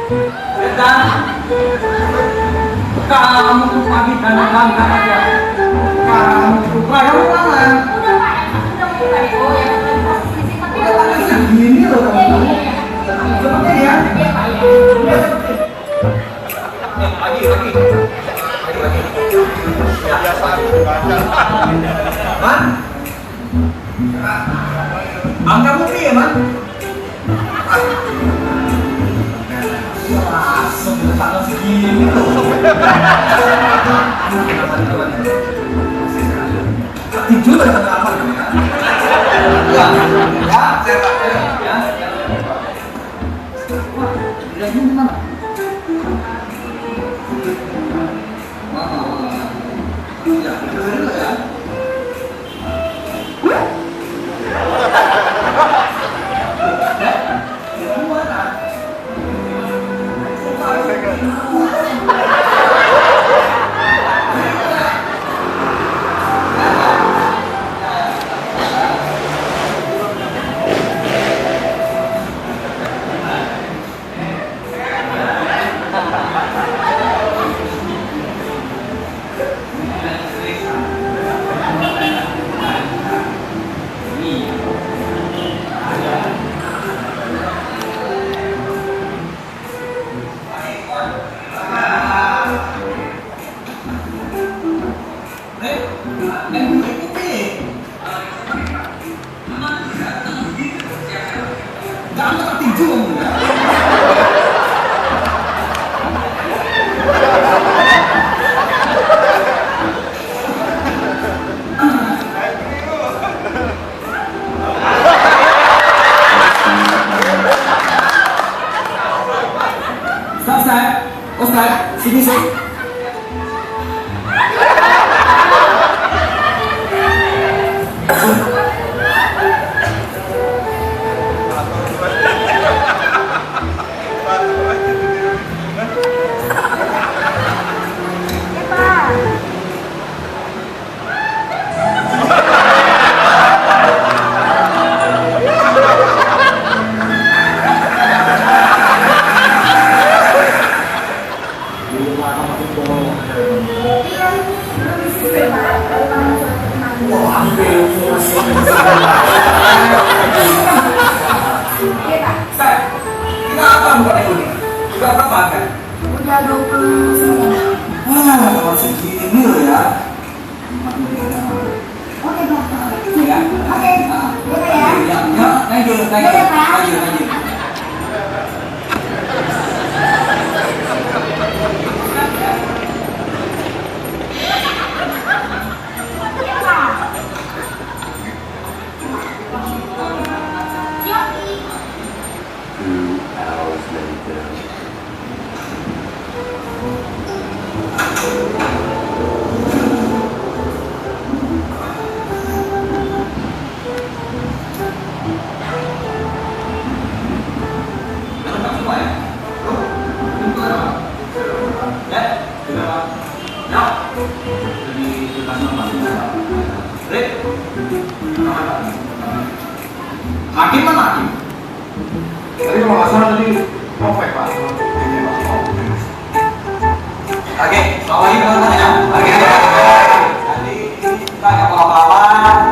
Dan kamu tuh pagi dandan aja. Kamu tuh kamu kangen. Udah Pak, udah buka deh. Oh ya, posisi tapi Udah pakai segini loh kamu. Seperti ya. Iya Pak ya. Pagi. Man, angka mungkin ya man. Langsung diletakkan segini loh. Tidur ada apa namanya? Ya, saya pakai ya. Wah, bilangnya di mana? Ya, betul ya. Ustaz, sini sih. Udah 29. Wah, segini loh ya. Oke dokter. Ya. Oke, udah ya. Ya, lanjut. Hakim mana hakim? Tadi kalau nggak salah tadi Novek Pak. Oke, bawain teman-teman ya. Oke. Jadi kita nggak apa-apa,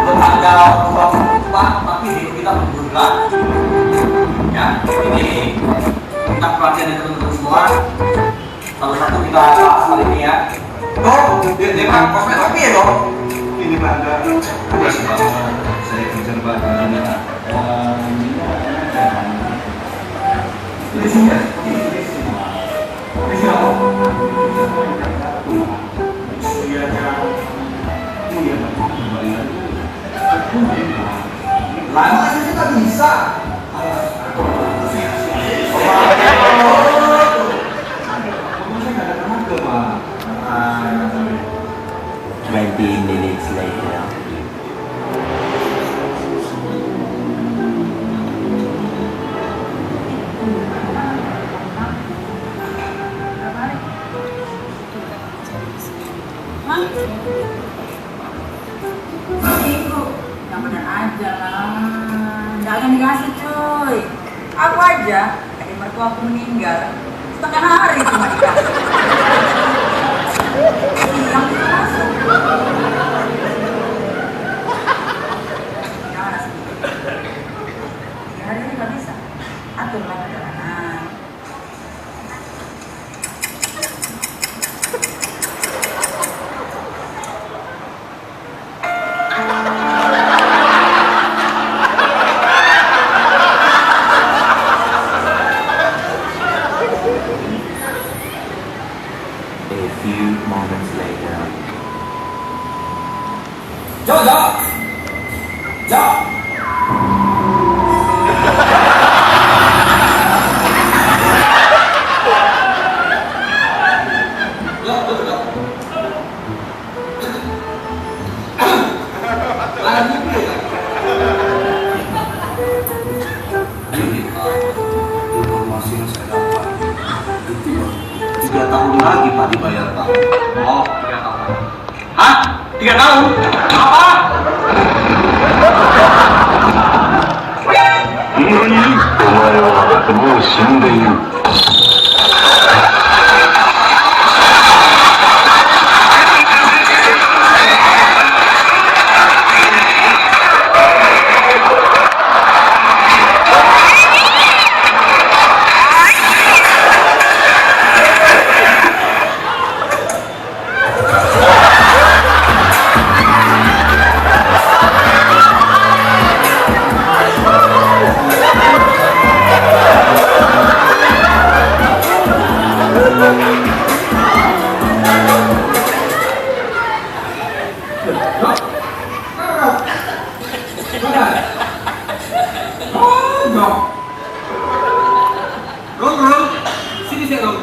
belum ada ubah, tapi kita bergerak. Ya, ini kita pelatihan dari teman-teman semua. Satu-satu kita kali ini ya. Dia kan kosmet tapi ya dong. Ini Banda. Saya kejar bahannya. Di sini ya? Di sini apa? Lama aja kita bisa. Minutes later. Minggu, yang benar aja lah. Nggak akan dikasih cuy. Aku aja, dari mertua aku meninggal, setengah hari cuma dikasih. Bilang kita masuk. Gimana sih? 3 hari ini nggak bisa. Aturlah perjalanan. A few moments later. Jo. Informasi yang saya dapat itu 3 tahun lagi Pak dibayar Pak. Oh, 3 tahun. Hah? 3 tahun? Apa? 何？お前はもう死んでいる。Rum. Sini Rum.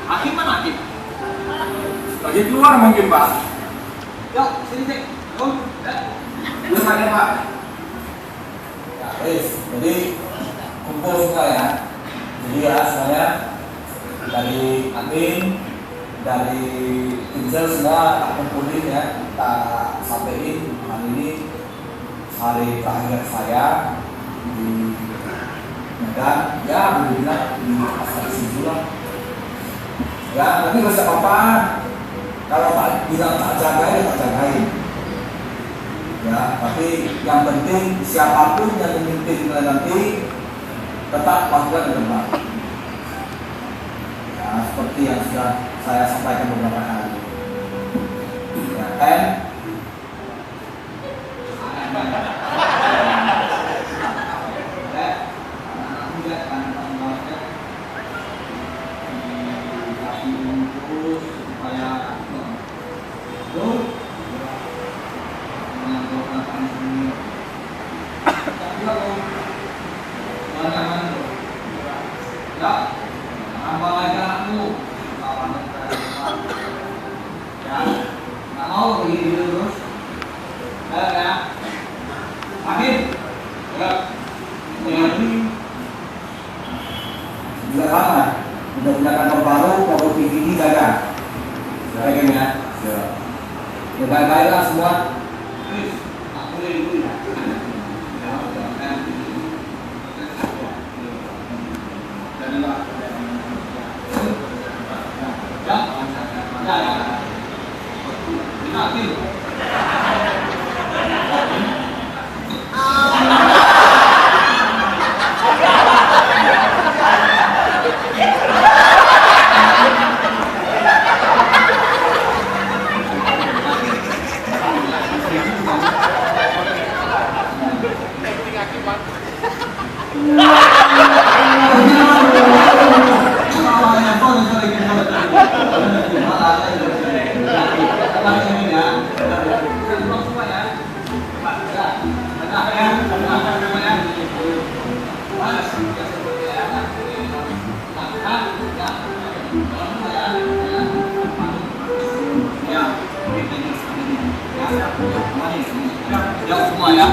Hakim mana Hakim? lagi keluar mungkin Pak. Yuk, sini Rum. Belum ada Pak. Ya, jadi kumpul semua ya. Jadi ya semuanya dari admin, dari Injil semua tak kumpulin ya, tak sampein hari ini hari terakhir saya di Medan, ya boleh bilang di pasar Sinjulang. Ya, tapi nggak usah apa-apa. Kalau Pak bilang tak jagain, tak jagain. Ya, tapi yang penting siapapun yang memimpin nanti tetap lakukan dengan baik. Ya, seperti yang sudah saya sampaikan beberapa kali. Ya, kan? Juga lama, udah punya kantor baru, baru PVD gagal. Baik ya, ya baik-baiklah semua. Ya semua ya.